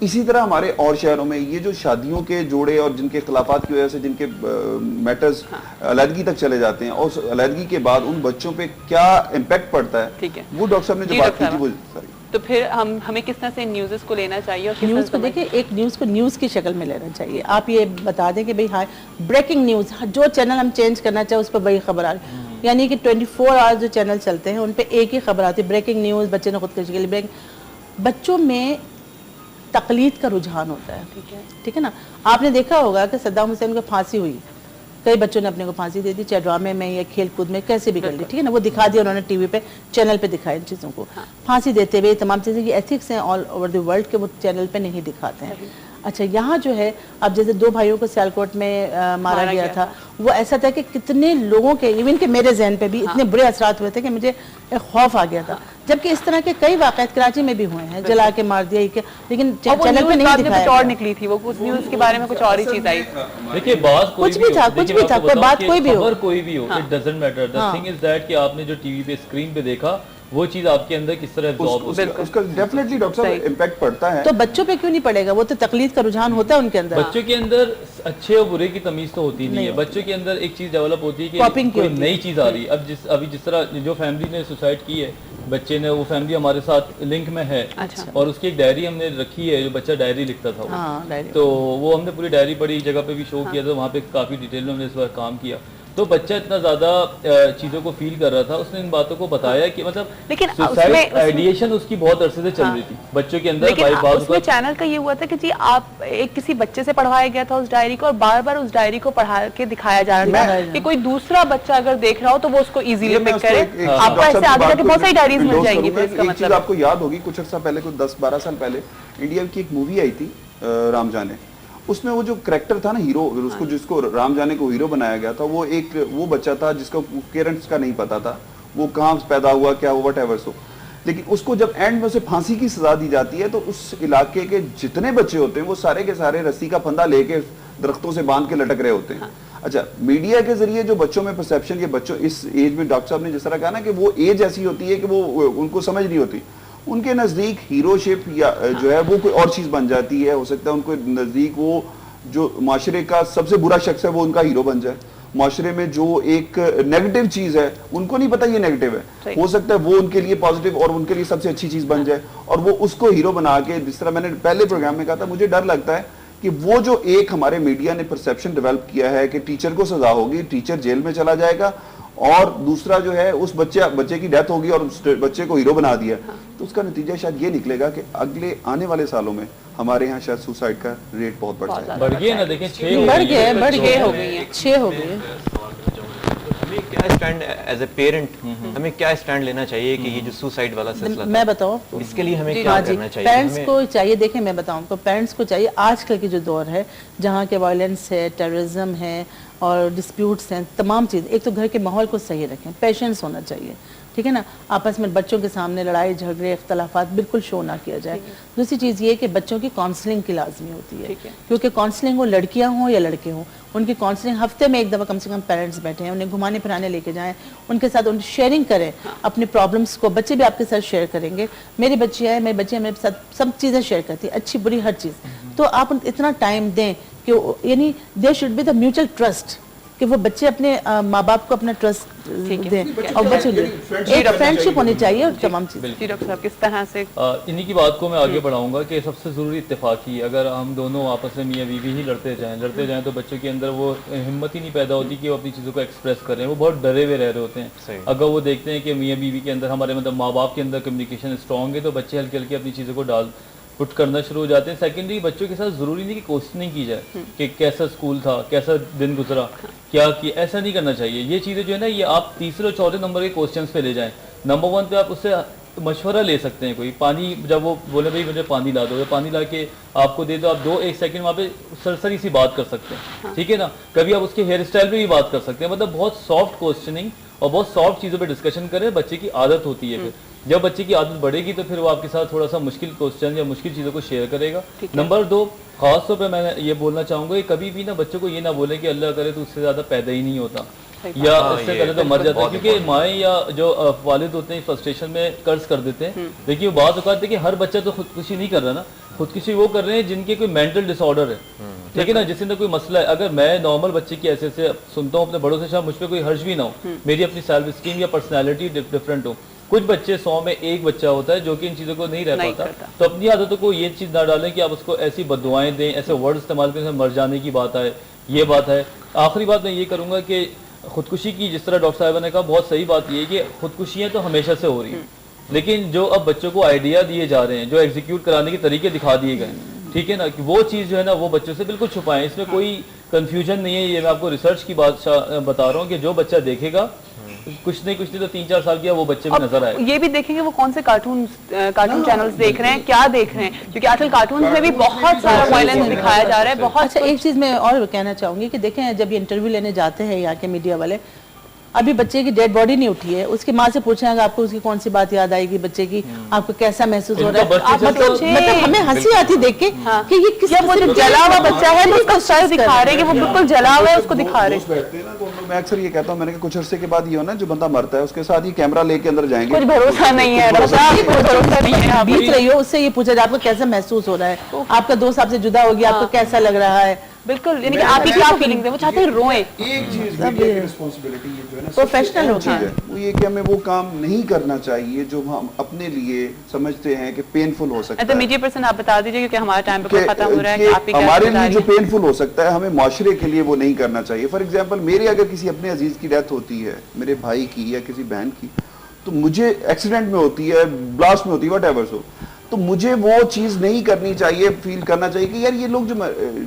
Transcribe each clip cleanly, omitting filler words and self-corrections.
اسی طرح ہمارے اور شہروں میں یہ جو شادیوں کے جوڑے اور جن کے اختلافات کی وجہ سے جن کے میٹرز علیحدگی تک چلے جاتے ہیں اور علیحدگی کے بعد ان بچوں پہ کیا امپیکٹ پڑتا ہے, وہ ڈاکٹر صاحب نے جو بات کی تھی وہ تو پھر ہمیں کس طرح سے نیوزز کو لینا چاہیے اور نیوز کو دیکھیں, ایک نیوز کو نیوز کی شکل میں لینا چاہیے. آپ یہ بتا دیں کہ بھئی ہاں بریکنگ نیوز, جو چینل ہم چینج کرنا چاہیں اس پہ وہی خبر آ رہی, یعنی کہ 24 آورز جو چینل چلتے ہیں ان پہ ایک ہی خبر آتی ہے, بریکنگ نیوز, بچے نے خودکشی کے لیے. بچوں میں تقلید کا رجحان ہوتا ہے, ٹھیک ہے نا. آپ نے دیکھا ہوگا کہ صدام حسین کو پھانسی ہوئی, کئی بچوں نے اپنے کو پھانسی دے دی, چاہے ڈرامے میں یا کھیل کود میں کیسے بھی کر لی, ٹھیک ہے نا. وہ دکھا دیا انہوں نے ٹی وی پہ, چینل پہ دکھایا ان چیزوں کو. پھانسی دیتے ہوئے تمام چیزیں کی ایتھکس ہیں آل اوور دی ورلڈ کے وہ چینل پہ نہیں دکھاتے ہیں. اچھا یہاں جو ہے اب جیسے 2 بھائیوں کو سیالکوٹ میں مارا گیا تھا, وہ ایسا تھا کہ کتنے لوگوں کے, ایون کہ میرے ذہن پہ بھی اتنے برے اثرات ہوئے تھے کہ مجھے ایک خوف آ گیا تھا. جبکہ اس طرح کے کئی واقعات کراچی میں بھی ہوئے ہیں, جلا کے مار دیا, لیکن چینل پہ نہیں دکھایا. کچھ اور نکلی تھی, وہ اس نیوز کے بارے میں کچھ اور ہی چیز آئی. دیکھیے بات کچھ بھی تھا, کوئی بات کوئی بھی ہو, خبر کوئی بھی ہو, it doesn't matter. The thing is that کہ آپ نے جو ٹی وی پہ اسکرین پہ دیکھا وہ چیز آپ کے اندر کس طرح ابزارب ہوتی ہے, اس کا ڈیفینیٹلی ڈاکٹر صاحب امپیکٹ پڑتا ہے. تو بچوں پہ کیوں نہیں پڑے گا, وہ تو تقلید کا رجحان ہوتا ہے ان کے اندر. بچوں کے اندر اچھے اور برے کی تمیز تو ہوتی نہیں ہے. بچوں کے اندر ایک چیز ڈیولپ ہوتی ہے کہ کوئی نئی چیز آ رہی ہے. ابھی جس طرح جو فیملی نے سوسائڈ کی ہے, بچے نے, وہ فیملی ہمارے ساتھ لنک میں ہے, اور اس کی ایک ڈائری ہم نے رکھی ہے, جو بچہ ڈائری لکھتا تھا, تو وہ ہم نے پوری ڈائری پڑھی, جگہ پہ بھی شو کیا تھا, وہاں پہ کافی ڈیٹیل میں ہم نے اس بار کام کیا. تو بچہ اتنا زیادہ چیزوں کو فیل کر رہا تھا, اس نے ان باتوں کو بتایا کہ مطلب سوسائڈ آئیڈیشن اس کی بہت عرصے سے چل رہی تھی بچوں کے اندر. لیکن اس میں چینل کا یہ ہوا تھا کہ جی آپ ایک کسی بچے سے پڑھوایا گیا تھا اس ڈائری کو, اور بار بار اس ڈائری کو پڑھا کے دکھایا جا رہا تھا کہ کوئی دوسرا بچہ اگر دیکھ رہا ہو تو وہ اس کو ایزیلی پک کرے. آپ کو ایسے آگے جا کے بہت ساری ڈائریز مل جائیں گی. ایک چیز آپ کو یاد ہوگی, کچھ عرصہ پہلے, کچھ 10-12 سال پہلے انڈیا کی ایک مووی آئی تھی رام جانے. اس میں وہ جو کریکٹر تھا نا ہیرو, جس کو رام جانے کو ہیرو بنایا گیا تھا, وہ بچہ تھا جس کو پیرنٹس کا نہیں پتا تھا وہ کہاں پیدا ہوا, کیا ہوا, وٹ ایور سو. لیکن اس کو جب اینڈ میں اسے پھانسی کی سزا دی جاتی ہے تو اس علاقے کے جتنے بچے ہوتے ہیں وہ سارے کے سارے رسی کا پھندا لے کے درختوں سے باندھ کے لٹک رہے ہوتے ہیں. اچھا, میڈیا کے ذریعے جو بچوں میں پرسیپشن, یہ بچوں اس ایج میں ڈاکٹر صاحب نے جس طرح کہا نا کہ وہ ایج ایسی ہوتی ہے کہ وہ ان کو سمجھ نہیں ہوتی, ان کے نزدیک ہیرو شپ یا جو ہے وہ کوئی اور چیز بن جاتی ہے. ہو سکتا ہے ان کو نزدیک وہ جو معاشرے کا سب سے برا شخص ہے وہ ان کا ہیرو بن جائے. معاشرے میں جو ایک نیگیٹو چیز ہے ان کو نہیں پتا یہ نیگیٹو ہے, ہو سکتا ہے وہ ان کے لیے پازیٹیو اور ان کے لیے سب سے اچھی چیز بن جائے, اور وہ اس کو ہیرو بنا کے, جس طرح میں نے پہلے پروگرام میں کہا تھا, مجھے ڈر لگتا ہے کہ وہ جو ایک ہمارے میڈیا نے پرسیپشن ڈیولپ کیا ہے کہ ٹیچر کو سزا ہوگی, ٹیچر جیل میں چلا جائے گا, اور دوسرا جو ہے اس بچے کی ڈیتھ ہوگی اور اس بچے کو ہیرو بنا دیا, تو اس کا نتیجہ شاید یہ نکلے گا کہ اگلے آنے والے سالوں میں ہمارے ہاں شاید سوسائڈ کا ریٹ بہت بڑھ جائے گا. بڑھ گیا نا, دیکھیں 6 ہو گئی. ہمیں کیا اسٹینڈ ایز اے پیرنٹ, ہمیں کیا اسٹینڈ لینا چاہیے کہ یہ جو سوسائڈ والا سلسلہ میں بتاؤں اس کے لیے ہمیں کیا کرنا چاہیے؟ پیرنٹس کو چاہیے, دیکھیں میں بتاؤں کو, پیرنٹس کو چاہیے آج کل کی جو دور ہے جہاں کے وائلنس ہے, ٹیررزم ہے اور ڈسپیوٹس ہیں, تمام چیز, ایک تو گھر کے ماحول کو صحیح رکھیں, پیشنس ہونا چاہیے, ٹھیک ہے نا. آپس میں بچوں کے سامنے لڑائی جھگڑے اختلافات بالکل شو نہ کیا جائے. دوسری چیز یہ کہ بچوں کی کاؤنسلنگ کی لازمی ہوتی ہے, کیونکہ کاؤنسلنگ وہ لڑکیاں ہوں یا لڑکے ہوں, ان کی کاؤنسلنگ ہفتے میں ایک دفعہ کم سے کم پیرنٹس بیٹھے ہیں, انہیں گھمانے پھرانے لے کے جائیں, ان کے ساتھ ان شیئرنگ کریں اپنے پرابلمس کو. بچے بھی آپ کے ساتھ شیئر کریں گے, میری بچی ہے, میرے بچے میرے ساتھ سب چیزیں شیئر کرتی ہیں, اچھی بری ہر چیز. تو آپ اتنا ٹائم دیں کہ یعنی there should be the mutual trust, کہ وہ بچے اپنے ماں باپ کو اپنا ٹرسٹ دیں, اور بچے ایک فرینڈشپ ہونی چاہیے اور تمام چیزیں. ڈاکٹر صاحب کس طرح سے انہی کی بات کو میں آگے بڑھاؤں گا کہ سب سے ضروری اتفاقی, اگر ہم دونوں آپس میں میاں بیوی ہی لڑتے جائیں تو بچوں کے اندر وہ ہمت ہی نہیں پیدا ہوتی کہ وہ اپنی چیزوں کو ایکسپریس کریں. وہ بہت ڈرے ہوئے رہ رہے ہوتے ہیں. اگر وہ دیکھتے ہیں کہ میاں بیوی کے اندر, ہمارے مطلب ماں باپ کے اندر کمیونیکیشن اسٹرانگ ہے, تو بچے ہلکے ہلکے اپنی چیزوں کو پٹ کرنا شروع ہو جاتے ہیں. سیکنڈری, بچوں کے ساتھ ضروری نہیں کہ کوشچننگ کی جائے کہ کیسا اسکول تھا, کیسا دن گزرا, کیا ایسا نہیں کرنا چاہیے. یہ چیزیں جو ہے نا, یہ آپ تیسرے اور چوتھے نمبر کے کوشچنس پہ لے جائیں. نمبر 1 پہ آپ اس سے مشورہ لے سکتے ہیں. کوئی پانی, جب وہ بولے بھائی مجھے پانی لا دو, یا پانی لا کے آپ کو دے دو, آپ 1 سیکنڈ وہاں پہ سرسری سی بات کر سکتے ہیں, ٹھیک ہے نا. کبھی آپ اس کے ہیئر اسٹائل پہ بھی بات کر سکتے ہیں. مطلب بہت سافٹ کوشچننگ اور بہت سافٹ چیزوں پہ ڈسکشن کریں. بچے کی عادت ہوتی ہے, پھر جب بچے کی عادت بڑھے گی تو پھر وہ آپ کے ساتھ تھوڑا سا مشکل کوشچن یا مشکل چیزوں کو شیئر کرے گا. نمبر 2, خاص طور پہ میں یہ بولنا چاہوں گا کہ کبھی بھی نا بچوں کو یہ نہ بولیں کہ اللہ کرے تو اس سے زیادہ پیدا ہی نہیں ہوتا. یا اس سے پہلے تو مر جاتا ہے، کیونکہ مائیں یا جو والد ہوتے ہیں فرسٹریشن میں قرض کر دیتے ہیں. دیکھیے بعض اوقات ہے کہ ہر بچہ تو خودکشی نہیں کر رہا نا، خودکشی وہ کر رہے ہیں جن کے کوئی مینٹل ڈس آرڈر ہے، ٹھیک ہے نا، جس کے اندر کوئی مسئلہ ہے. اگر میں نارمل بچے کی ایسے سنتا ہوں اپنے بڑوں سے، شاید مجھ پہ کوئی حرج بھی نہ ہو، میری اپنی سیلف اسٹیم یا پرسنالٹی ڈفرینٹ ہو. کچھ بچے 100 میں ایک بچہ ہوتا ہے جو کہ ان چیزوں کو نہیں رہ پاتا. تو اپنی عادتوں کو یہ چیز نہ ڈالیں کہ آپ اس کو ایسی بددعائیں دیں، ایسے ورڈ استعمال کریں مر جانے کی بات ہے. یہ بات ہے. آخری بات میں یہ کروں گا کہ خودکشی کی جس طرح ڈاکٹر صاحبہ نے کہا، بہت صحیح بات یہ ہے کہ خودکشیاں تو ہمیشہ سے ہو رہی ہیں، لیکن جو اب بچوں کو آئیڈیا دیے جا رہے ہیں، جو ایگزیکیوٹ کرانے کے طریقے دکھا دیے گئے، ٹھیک ہے نا، کہ وہ چیز جو ہے نا وہ بچوں سے بالکل چھپائیں. اس میں کوئی کنفیوژن نہیں ہے. یہ میں آپ کو ریسرچ کی بات بتا رہا ہوں کہ جو بچہ دیکھے گا کچھ نہیں تو 3-4 سال کیا وہ بچے میں نظر آئے. یہ بھی دیکھیں گے وہ کون سے کارٹون چینلز دیکھ رہے ہیں، کیا دیکھ رہے ہیں، کیونکہ آج کل کارٹونز میں بھی بہت سارا وائلنس دکھایا جا رہا ہے. بہت اچھا ایک چیز میں اور کہنا چاہوں گی کہ دیکھیں جب یہ انٹرویو لینے جاتے ہیں یہاں کے میڈیا والے، ابھی بچے کی ڈیڈ باڈی نہیں اٹھی ہے، اس کی ماں سے پوچھیں گا آپ کو اس کی کون سی بات یاد آئے گی بچے کی، آپ کو کیسا محسوس ہو رہا ہے. مطلب ہمیں ہنسی آتی دیکھ کے کہ یہ کس جلا ہوا بچہ ہے، اس کا سر دکھا رہے ہیں کہ وہ بالکل جلا ہوا ہے، اس کو دکھا رہے ہیں. میں اکثر یہ کہتا ہوں، میں نے کہ کچھ عرصے کے بعد یہ ہو نا جو بندہ مرتا ہے اس کے ساتھ ہی کیمرہ لے کے اندر جائیں گے. کچھ بھروسہ نہیں ہے، بھروسہ نہیں ہے. بیت رہی ہو اس سے یہ پوچھا جائے آپ کو کیسا محسوس ہو رہا ہے، آپ کا دوست آپ سے جدا ہو گیا، آپ کو کیسا لگ رہا ہے. بالکل، یعنی کہ آپ کی کیا فیلنگ ہے، وہ چاہتے ہیں روئیں. ایک چیز میڈیا کی رسپانسبلٹی یہ جو ہے نا پروفیشنل ہوتی ہے، وہ یہ کہ ہمیں وہ کام نہیں کرنا چاہیے جو ہم اپنے لیے سمجھتے ہیں کہ پینفل ہو سکتا ہے. میڈیا پرسن آپ بتا دیجیے کیونکہ ہمارا ٹائم بالکل ختم ہو رہا ہے. ہمارے لیے جو پینفل ہو سکتا ہے ہمیں معاشرے کے لیے وہ نہیں کرنا چاہیے. فار ایگزامپل میرے اگر کسی اپنے عزیز کی ڈیتھ ہوتی ہے، میرے بھائی کی یا کسی بہن کی، تو مجھے ایکسیڈنٹ میں ہوتی ہے، بلاسٹ میں ہوتی ہے، واٹ ایور سو، تو مجھے وہ چیز نہیں کرنی چاہیے. فیل کرنا چاہیے کہ یار یہ لوگ جو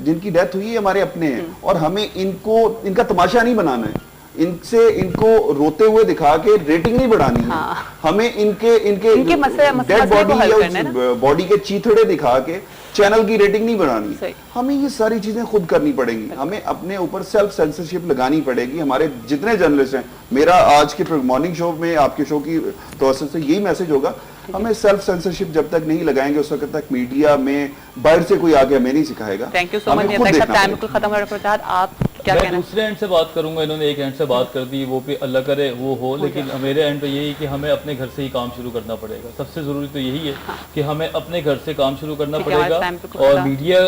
جن کی ڈیتھ ہوئی ہے ہمارے اپنے ہیں، اور ہمیں ان کا تماشا نہیں بنانا ہے، ان کو روتے ہوئے دکھا کے ریٹنگ نہیں بڑھانی ہے. ہمیں ان کے ڈیڈ باڈی یا باڈی کے چیتڑے دکھا کے چینل کی ریٹنگ نہیں بڑھانی. ہمیں یہ ساری چیزیں خود کرنی پڑیں گی. ہمیں اپنے اوپر سیلف سینسرشپ لگانی پڑے گی. ہمارے جتنے جرنلسٹ ہیں، میرا آج کے مارننگ شو میں آپ کے شو کی توسط سے یہی میسج ہوگا، ہمیں سیلف سینسرشپ جب تک نہیں لگائیں گے اس وقت تک میڈیا میں باہر سے کوئی آگے ہمیں نہیں سکھائے گا. Thank you so much. Time بالکل ختم ہو رہا ہے. آپ کیا کہنا؟ میں دوسرے اینڈ سے بات کروں گا. انہوں نے ایک اینڈ سے بات کر دی، وہ بھی اللہ کرے وہ ہو، لیکن میرے اینڈ پہ یہی کہ ہمیں اپنے گھر سے ہی کام شروع کرنا پڑے گا. سب سے ضروری تو یہی ہے کہ ہمیں اپنے گھر سے کام شروع کرنا پڑے گا. اور میڈیا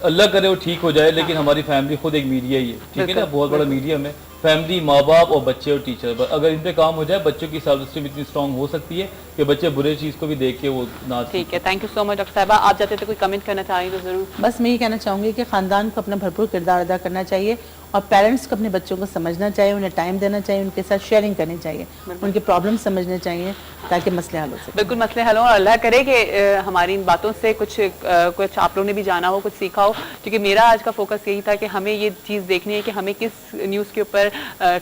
اللہ کرے وہ ٹھیک ہو جائے، لیکن ہماری فیملی خود ایک میڈیا ہی ہے، ٹھیک ہے نا، بہت بڑا میڈیم ہے. فیملی، ماں باپ اور بچے اور ٹیچر، اگر ان پہ کام ہو جائے بچوں کی سیلف اسٹیم اتنی اسٹرانگ ہو سکتی ہے کہ بچے برے چیز کو بھی دیکھ کے وہ نہ. ٹھیک ہے، thank you so much. Doctor صاحبہ آپ جاتے تھے کوئی کمنٹ کرنا چاہ رہی تو ضرور. بس میں یہ کہنا چاہوں گی کہ خاندان کو اپنا بھرپور کردار ادا کرنا چاہیے، اور پیرنٹس کو اپنے بچوں کو سمجھنا چاہیے، انہیں ٹائم دینا چاہیے، ان کے ساتھ شیئرنگ کرنی چاہیے، ان کے پرابلم سمجھنے چاہیے تاکہ مسئلے حل ہو سکیں. بالکل مسئلے حل ہوں، اور اللہ کرے کہ ہماری ان باتوں سے کچھ آپ لوگوں نے بھی جانا ہو، کچھ سیکھا ہو. کیونکہ میرا آج کا فوکس یہی تھا کہ ہمیں یہ چیز دیکھنی ہے کہ ہمیں کس نیوز کے اوپر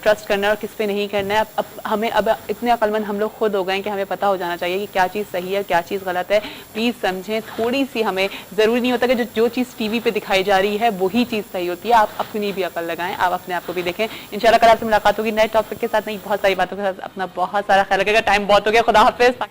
ٹرسٹ کرنا ہے اور کس پہ نہیں کرنا ہے. ہمیں اب اتنے عقل مند ہم لوگ خود ہو گئے ہیں کہ ہمیں پتہ ہو جانا چاہیے کہ کیا چیز صحیح ہے، کیا چیز غلط ہے. پلیز سمجھیں، تھوڑی سی ہمیں ضروری نہیں ہوتا کہ جو چیز ٹی وی پہ دکھائی جا رہی ہے وہی چیز صحیح ہوتی ہے. آپ اپنی بھی عقل لگائیں، آپ اپنے آپ کو بھی دیکھیں. انشاءاللہ کل آپ سے ملاقات ہوگی نئے ٹاپک کے ساتھ، نہیں بہت ساری باتوں کے ساتھ. اپنا بہت سارا خیال رکھے گا. ٹائم بہت ہو گیا. خدا حافظ.